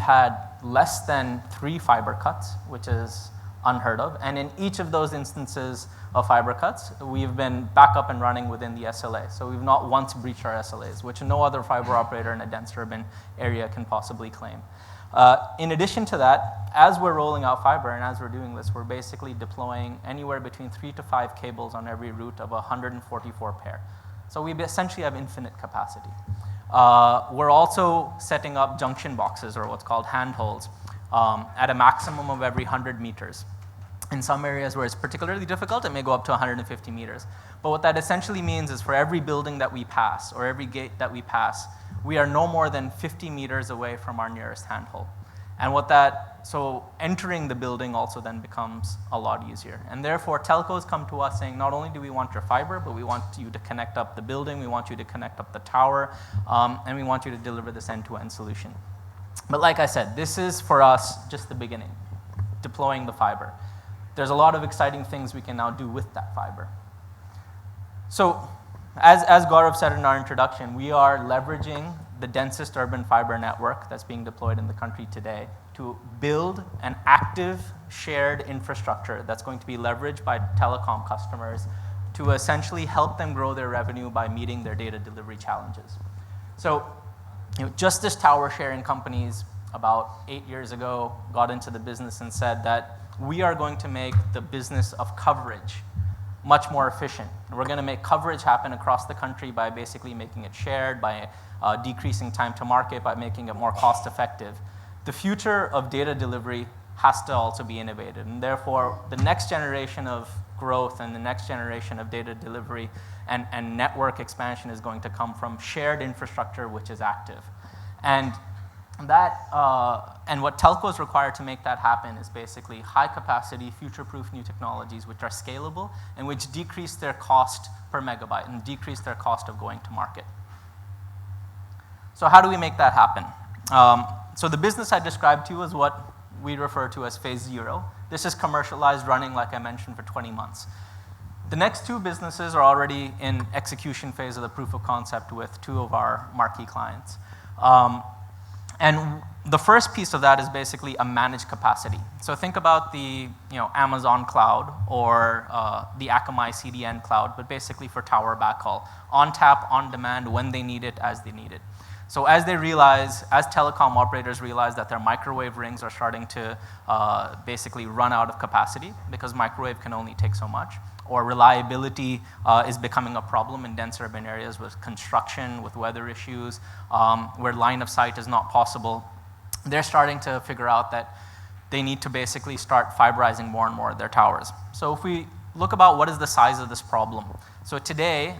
had less than 3 fiber cuts, which is unheard of. And in each of those instances of fiber cuts, we've been back up and running within the SLA. So we've not once breached our SLAs, which no other fiber operator in a dense urban area can possibly claim. In addition to that, as we're rolling out fiber and as we're doing this, we're basically deploying anywhere between 3 to 5 cables on every route of 144 pair. So we essentially have infinite capacity. We're also setting up junction boxes, or what's called handholds, at a maximum of every 100 meters. In some areas where it's particularly difficult, it may go up to 150 meters. But what that essentially means is for every building that we pass or every gate that we pass, we are no more than 50 meters away from our nearest handhold. And so entering the building also then becomes a lot easier. And therefore, telcos come to us saying, not only do we want your fiber, but we want you to connect up the building, we want you to connect up the tower, and we want you to deliver this end-to-end solution. But like I said, this is for us just the beginning, deploying the fiber. There's a lot of exciting things we can now do with that fiber. So as Gaurav said in our introduction, we are leveraging the densest urban fiber network that's being deployed in the country today to build an active shared infrastructure that's going to be leveraged by telecom customers to essentially help them grow their revenue by meeting their data delivery challenges. So just as tower sharing companies about 8 years ago got into the business and said that we are going to make the business of coverage much more efficient. We're going to make coverage happen across the country by basically making it shared, by decreasing time to market, by making it more cost effective. The future of data delivery has to also be innovated, and therefore the next generation of growth and the next generation of data delivery and network expansion is going to come from shared infrastructure which is active. And what telcos require to make that happen is basically high capacity, future-proof new technologies which are scalable and which decrease their cost per megabyte and decrease their cost of going to market. So how do we make that happen? So the business I described to you is what we refer to as phase 0. This is commercialized, running, like I mentioned, for 20 months. The next 2 businesses are already in execution phase of the proof of concept with 2 of our marquee clients. And the first piece of that is basically a managed capacity. So think about the Amazon cloud or the Akamai CDN cloud, but basically for tower backhaul. On tap, on demand, when they need it, as they need it. So as telecom operators realize that their microwave rings are starting to basically run out of capacity because microwave can only take so much, or reliability is becoming a problem in dense urban areas with construction, with weather issues, where line of sight is not possible, they're starting to figure out that they need to basically start fiberizing more and more of their towers. So if we look about what is the size of this problem. So today,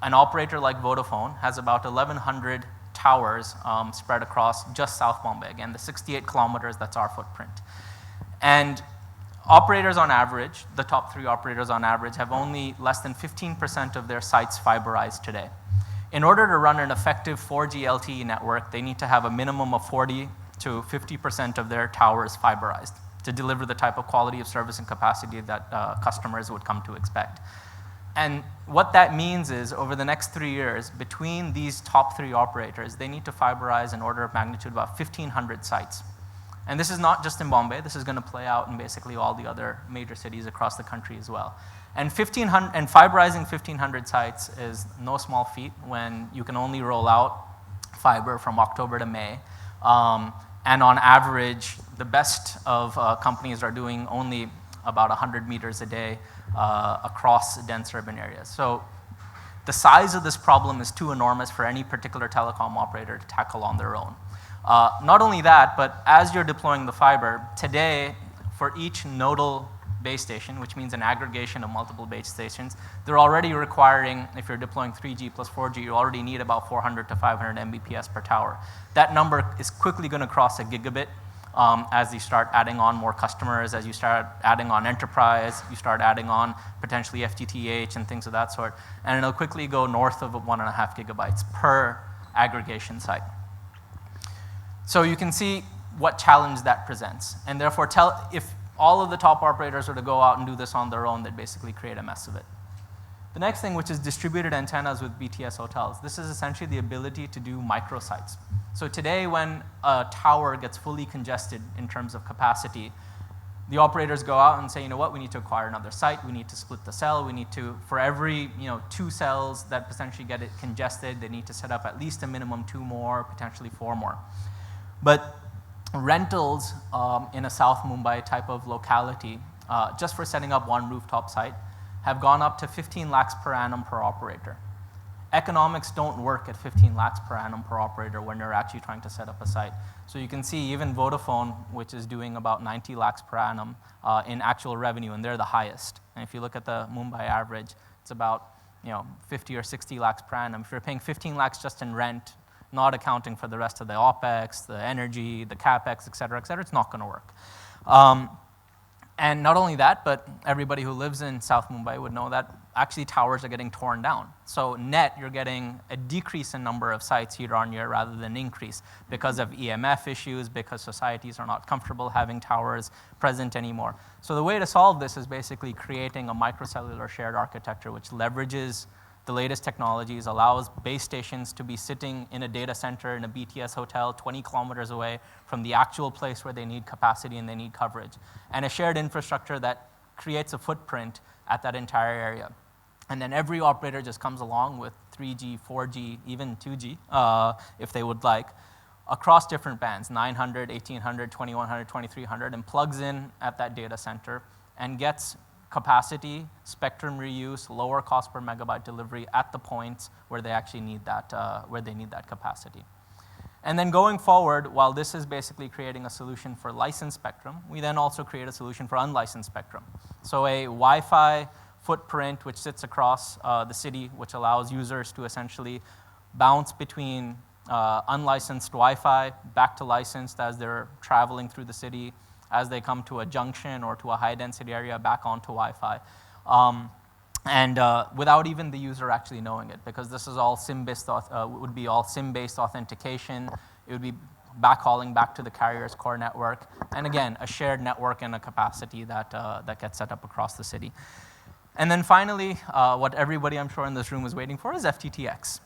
an operator like Vodafone has about 1,100 towers spread across just South Bombay. Again, the 68 kilometers, that's our footprint. And operators on average, the top 3 operators on average, have only less than 15% of their sites fiberized today. In order to run an effective 4G LTE network, they need to have a minimum of 40 to 50% of their towers fiberized to deliver the type of quality of service and capacity that customers would come to expect. And what that means is, over the next 3 years, between these top 3 operators, they need to fiberize an order of magnitude about 1,500 sites. And this is not just in Bombay, this is going to play out in basically all the other major cities across the country as well. And fiberizing 1,500 sites is no small feat when you can only roll out fiber from October to May. And on average, the best of companies are doing only about 100 meters a day across dense urban areas. So the size of this problem is too enormous for any particular telecom operator to tackle on their own. Not only that, but as you're deploying the fiber, today, for each nodal base station, which means an aggregation of multiple base stations, they're already requiring, if you're deploying 3G plus 4G, you already need about 400 to 500 Mbps per tower. That number is quickly going to cross a gigabit as you start adding on more customers, as you start adding on enterprise, you start adding on potentially FTTH and things of that sort, and it'll quickly go north of 1.5 gigabytes per aggregation site. So you can see what challenge that presents. And therefore, if all of the top operators were to go out and do this on their own, they'd basically create a mess of it. The next thing, which is distributed antennas with BTS hotels. This is essentially the ability to do microsites. So today, when a tower gets fully congested in terms of capacity, the operators go out and say, you know what, we need to acquire another site, we need to split the cell, we need to, for every 2 cells that potentially get it congested, they need to set up at least a minimum 2 more, potentially 4 more. But rentals in a South Mumbai type of locality, just for setting up one rooftop site, have gone up to 15 lakhs per annum per operator. Economics don't work at 15 lakhs per annum per operator when you're actually trying to set up a site. So you can see even Vodafone, which is doing about 90 lakhs per annum in actual revenue, and they're the highest. And if you look at the Mumbai average, it's about 50 or 60 lakhs per annum. If you're paying 15 lakhs just in rent, not accounting for the rest of the OPEX, the energy, the CAPEX, et cetera, it's not going to work. And not only that, but everybody who lives in South Mumbai would know that actually towers are getting torn down. So net, you're getting a decrease in number of sites year on year rather than increase because of EMF issues, because societies are not comfortable having towers present anymore. So the way to solve this is basically creating a microcellular shared architecture which leverages the latest technologies, allows base stations to be sitting in a data center in a BTS hotel 20 kilometers away from the actual place where they need capacity and they need coverage, and a shared infrastructure that creates a footprint at that entire area. And then every operator just comes along with 3G, 4G, even 2G, if they would like, across different bands, 900, 1800, 2100, 2300, and plugs in at that data center and gets capacity, spectrum reuse, lower cost per megabyte delivery at the points where they actually need that, where they need that capacity. And then going forward, while this is basically creating a solution for licensed spectrum, we then also create a solution for unlicensed spectrum. So a Wi-Fi footprint which sits across the city, which allows users to essentially bounce between unlicensed Wi-Fi back to licensed as they're traveling through the city, as they come to a junction or to a high-density area, back onto Wi-Fi. Without even the user actually knowing it, because this is all SIM-based, would be all SIM-based authentication. It would be backhauling back to the carrier's core network. And again, a shared network and a capacity that, that gets set up across the city. And then finally, what everybody I'm sure in this room is waiting for is FTTX.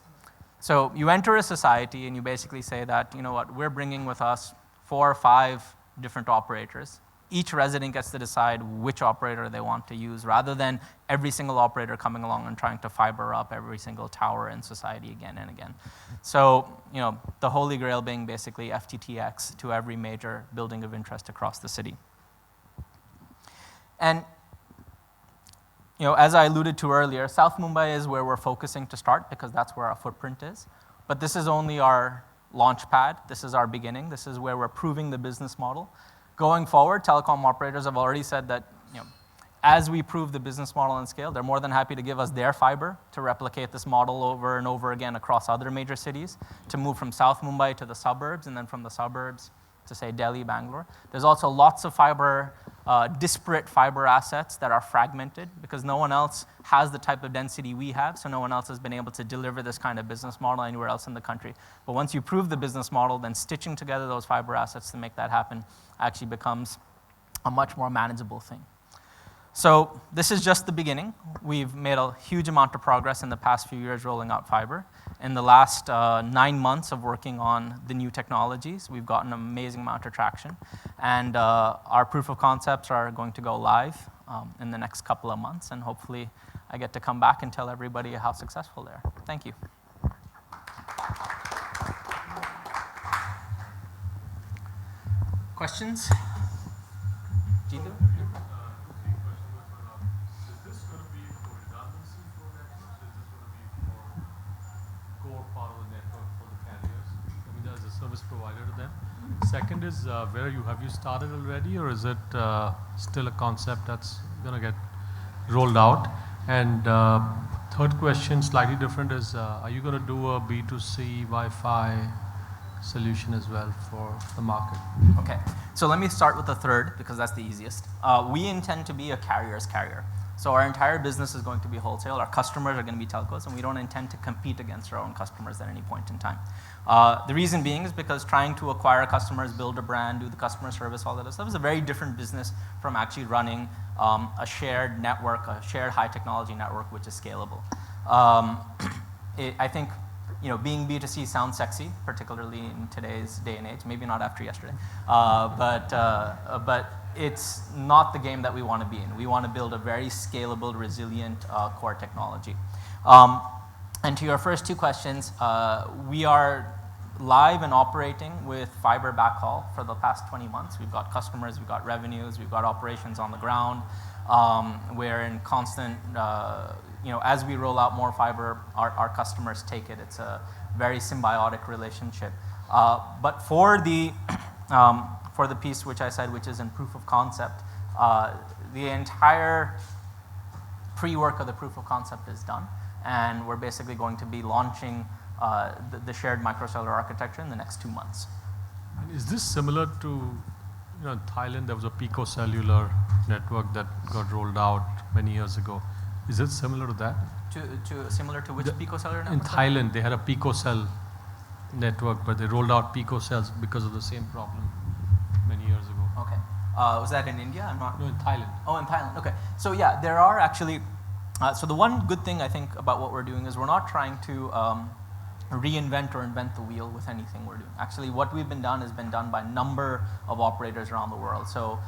So you enter a society and you basically say that, you know what, we're bringing with us 4 or 5 different operators. Each resident gets to decide which operator they want to use, rather than every single operator coming along and trying to fiber up every single tower in society again and again. So, the holy grail being basically FTTX to every major building of interest across the city. And, as I alluded to earlier, South Mumbai is where we're focusing to start because that's where our footprint is. But this is only our launch pad. This is our beginning. This is where we're proving the business model. Going forward, telecom operators have already said that, as we prove the business model and scale, they're more than happy to give us their fiber to replicate this model over and over again across other major cities, to move from South Mumbai to the suburbs, and then from the suburbs to, say, Delhi, Bangalore. There's also lots of fiber, disparate fiber assets that are fragmented because no one else has the type of density we have, so no one else has been able to deliver this kind of business model anywhere else in the country. But once you prove the business model, then stitching together those fiber assets to make that happen actually becomes a much more manageable thing. So this is just the beginning. We've made a huge amount of progress in the past few years rolling out fiber. In the last 9 months of working on the new technologies, we've gotten an amazing amount of traction. And our proof of concepts are going to go live in the next couple of months. And hopefully I get to come back and tell everybody how successful they are. Thank you. Questions? Jitu? Service provider to them. Second is, have you started already, or is it still a concept that's going to get rolled out? And third question, slightly different, is are you going to do a B2C Wi-Fi solution as well for the market? Okay, so let me start with the third because that's the easiest. We intend to be a carrier's carrier. So our entire business is going to be wholesale. Our customers are going to be telcos, and we don't intend to compete against our own customers at any point in time. The reason being is because trying to acquire customers, build a brand, do the customer service, all that stuff is a very different business from actually running a shared network, a shared high technology network which is scalable. I think being B2C sounds sexy, particularly in today's day and age, maybe not after yesterday, but it's not the game that we want to be in. We want to build a very scalable, resilient core technology. And to your first two questions, we are live and operating with fiber backhaul for the past 20 months. We've got customers, we've got revenues, we've got operations on the ground. We're in constant, as we roll out more fiber, our customers take it. It's a very symbiotic relationship. But for the piece which I said, which is in proof of concept, the entire pre-work of the proof of concept is done. And we're basically going to be launching the shared microcellular architecture in the next 2 months. Is this similar to, in Thailand there was a picocellular network that got rolled out many years ago. Is it similar to that? Similar to which picocellular network? In Thailand they had a picocell network, but they rolled out picocells because of the same problem many years ago. Okay. Was that in India? No, in Thailand. Oh, in Thailand. Okay. So yeah, there are actually. So the one good thing I think about what we're doing is we're not trying to reinvent or invent the wheel with anything we're doing. Actually, what we've been done has been done by a number of operators around the world. So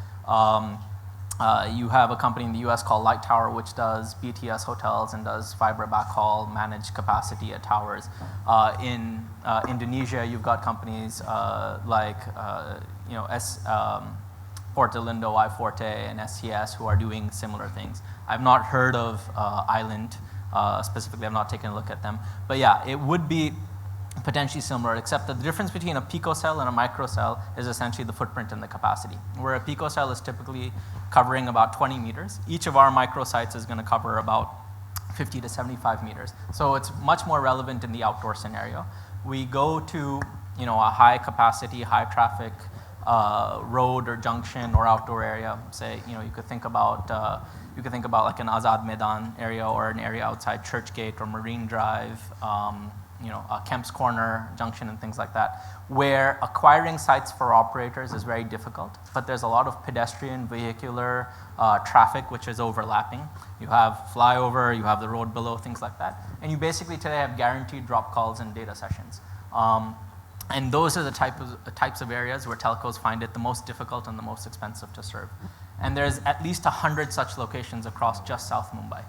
you have a company in the US called Light Tower, which does BTS hotels and does fiber backhaul, managed capacity at towers. In Indonesia, you've got companies like Porta Lindo, iForte, and SCS who are doing similar things. I've not heard of Island specifically. I've not taken a look at them. But yeah, it would be potentially similar, except that the difference between a picocell and a microcell is essentially the footprint and the capacity. Where a picocell is typically covering about 20 meters, each of our microsites is going to cover about 50 to 75 meters. So it's much more relevant in the outdoor scenario. We go to a high capacity, high traffic road or junction or outdoor area. Say you could think about like an Azad Maidan area or an area outside Churchgate or Marine Drive, Kemp's Corner junction and things like that, where acquiring sites for operators is very difficult, but there's a lot of pedestrian, vehicular traffic which is overlapping. You have flyover, you have the road below, things like that, and you basically today have guaranteed drop calls and data sessions. And those are the types of areas where telcos find it the most difficult and the most expensive to serve. And there's at least 100 such locations across just South Mumbai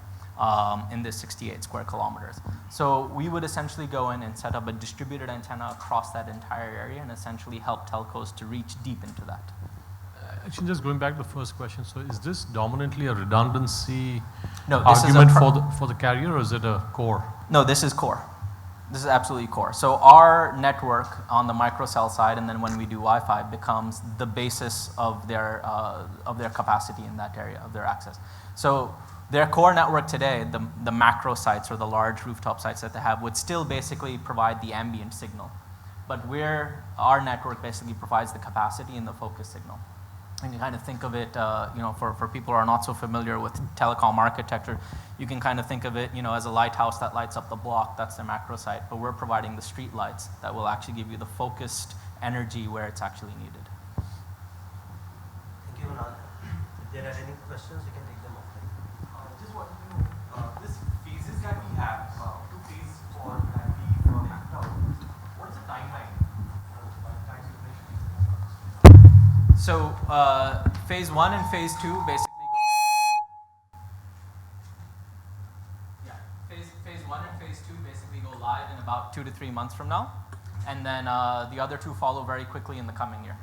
in this 68 square kilometers. So we would essentially go in and set up a distributed antenna across that entire area and essentially help telcos to reach deep into that. Actually, just going back to the first question, so is this dominantly a redundancy this argument for the carrier, or is it a core? No, this is core. This is absolutely core. So our network on the microcell side, and then when we do Wi-Fi, becomes the basis of their capacity in that area, of their access. So their core network today, the macro sites or the large rooftop sites that they have, would still basically provide the ambient signal. But our network basically provides the capacity and the focus signal. And you kind of think of it, for people who are not so familiar with telecom architecture, you can kind of think of it, as a lighthouse that lights up the block. That's the macro site. But we're providing the street lights that will actually give you the focused energy where it's actually needed. Thank you, Kunal. If there are any questions, you can take them offline. Just want to know, this phases that we have, two phases for that we mapped out, what is the timeline? So phase 1 and phase 2 basically go. Yeah, phase 1 and phase 2 basically go live in about 2 to 3 months from now, and then the other two follow very quickly in the coming year.